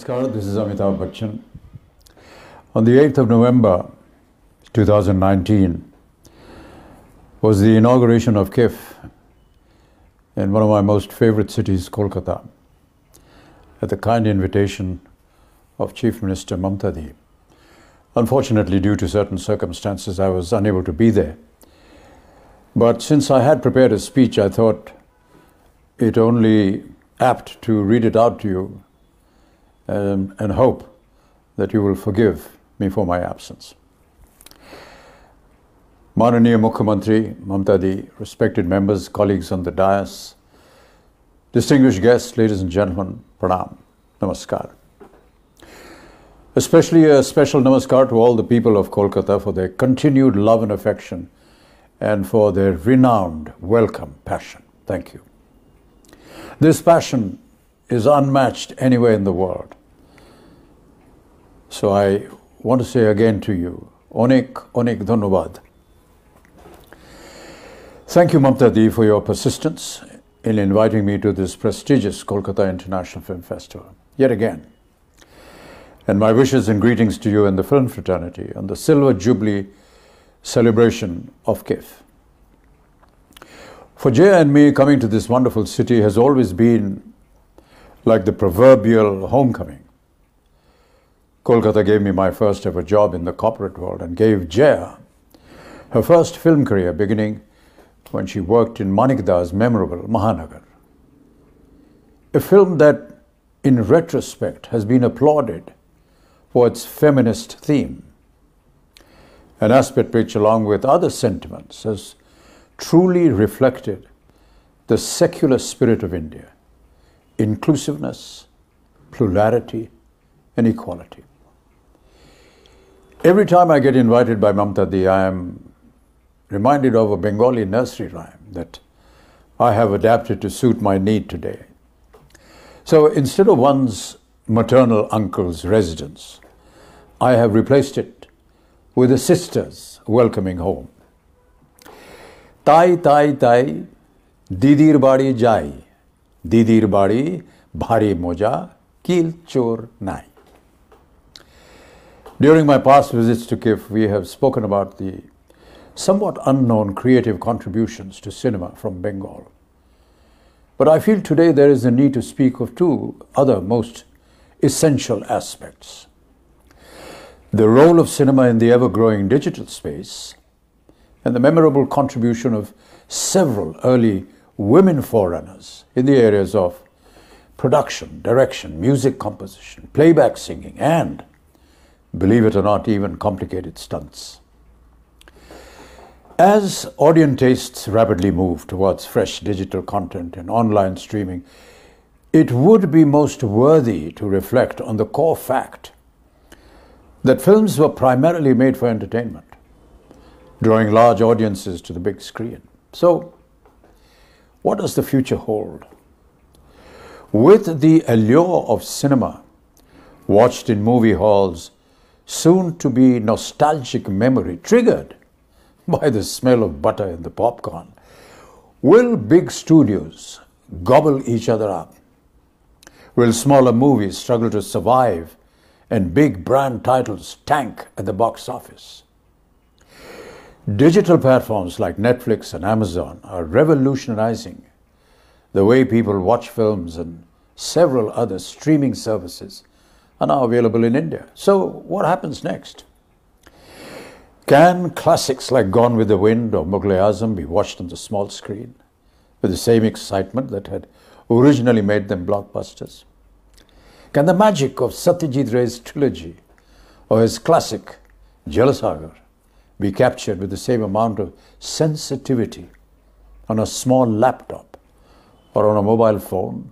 Namaskar, this is Amitabh Bachchan. On the 8th of November 2019 was the inauguration of KIF in one of my most favorite cities, Kolkata, at the kind invitation of Chief Minister Mamta Di. Unfortunately, due to certain circumstances, I was unable to be there. But since I had prepared a speech, I thought it only apt to read it out to you and hope that you will forgive me for my absence. Mananiya Mukhyamantri Mamta Di, respected members, colleagues on the dais, distinguished guests, ladies and gentlemen, pranam, namaskar. Especially a special namaskar to all the people of Kolkata for their continued love and affection and for their renowned welcome passion. Thank you. This passion is unmatched anywhere in the world. So I want to say again to you, Onek Dhanyabad. Thank you, Mamta Di, for your persistence in inviting me to this prestigious Kolkata International Film Festival, yet again. And my wishes and greetings to you and the film fraternity on the Silver Jubilee celebration of KIF. For Jaya and me, coming to this wonderful city has always been like the proverbial homecoming. Kolkata gave me my first ever job in the corporate world and gave Jaya her first film career, beginning when she worked in Manikda's memorable Mahanagar. A film that, in retrospect, has been applauded for its feminist theme, an aspect which, along with other sentiments, has truly reflected the secular spirit of India: inclusiveness, plurality, and equality. Every time I get invited by Mamta Di, I am reminded of a Bengali nursery rhyme that I have adapted to suit my need today. So instead of one's maternal uncle's residence, I have replaced it with a sister's welcoming home. Tai tai tai, didir badi jai, didir badi bhari moja, kil chor nai. During my past visits to KIF, we have spoken about the somewhat unknown creative contributions to cinema from Bengal. But I feel today there is a need to speak of two other most essential aspects: the role of cinema in the ever-growing digital space and the memorable contribution of several early women forerunners in the areas of production, direction, music composition, playback singing, and, believe it or not, even complicated stunts. As audience tastes rapidly move towards fresh digital content and online streaming, it would be most worthy to reflect on the core fact that films were primarily made for entertainment, drawing large audiences to the big screen. So, what does the future hold? With the allure of cinema, watched in movie halls, soon to be nostalgic memory triggered by the smell of butter in the popcorn, will big studios gobble each other up? Will smaller movies struggle to survive and big brand titles tank at the box office? Digital platforms like Netflix and Amazon are revolutionizing the way people watch films, and several other streaming services are now available in India. So what happens next? Can classics like Gone with the Wind or Mughal-e-Azam be watched on the small screen with the same excitement that had originally made them blockbusters? Can the magic of Satyajit Ray's trilogy or his classic Jalasagar be captured with the same amount of sensitivity on a small laptop or on a mobile phone?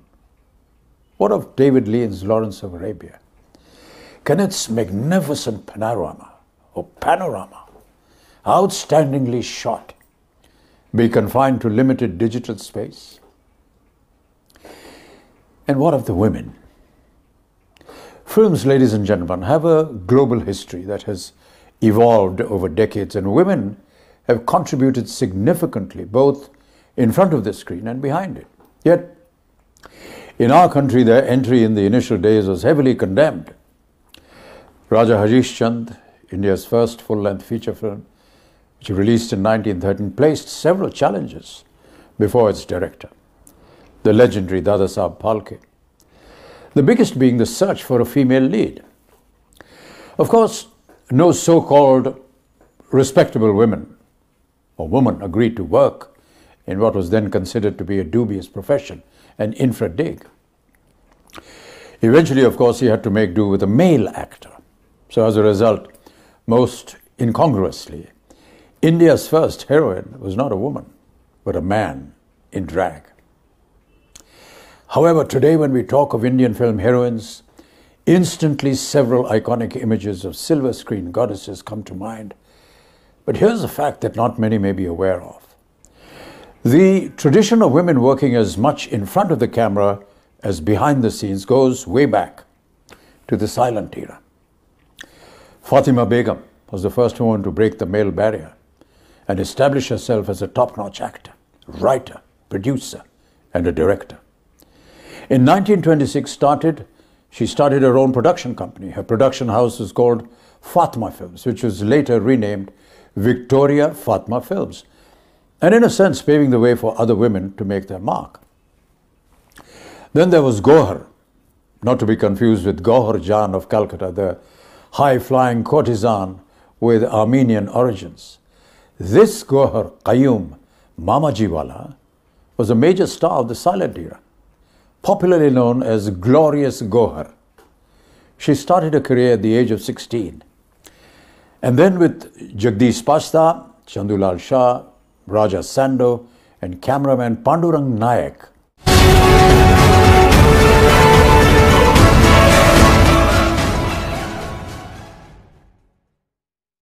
What of David Lean's Lawrence of Arabia? Can its magnificent panorama, outstandingly shot, be confined to limited digital space? And what of the women? Films, ladies and gentlemen, have a global history that has evolved over decades, and women have contributed significantly both in front of the screen and behind it. Yet, In our country, their entry in the initial days was heavily condemned. Raja Harish Chand, India's first full-length feature film, which released in 1913, placed several challenges before its director, the legendary Dada Saheb Phalke. The biggest being the search for a female lead. Of course, no so-called respectable women or woman agreed to work in what was then considered to be a dubious profession, an infra dig. Eventually, of course, he had to make do with a male actor. So as a result, most incongruously, India's first heroine was not a woman, but a man in drag. However, today when we talk of Indian film heroines, instantly several iconic images of silver screen goddesses come to mind. But here's a fact that not many may be aware of. The tradition of women working as much in front of the camera as behind the scenes goes way back to the silent era. Fatima Begum was the first woman to break the male barrier and establish herself as a top-notch actor, writer, producer, and a director. In 1926, she started her own production company. Her production house was called Fatma Films, which was later renamed Victoria Fatma Films, and in a sense paving the way for other women to make their mark. Then there was Gohar, not to be confused with Gohar Jan of Calcutta, the high-flying courtesan with Armenian origins. This Gohar Qayyum Mamajiwala was a major star of the silent era, popularly known as Glorious Gohar. She started her career at the age of 16. And then with Jagdish Pasta, Chandulal Shah, Raja Sando, and cameraman Pandurang Nayak,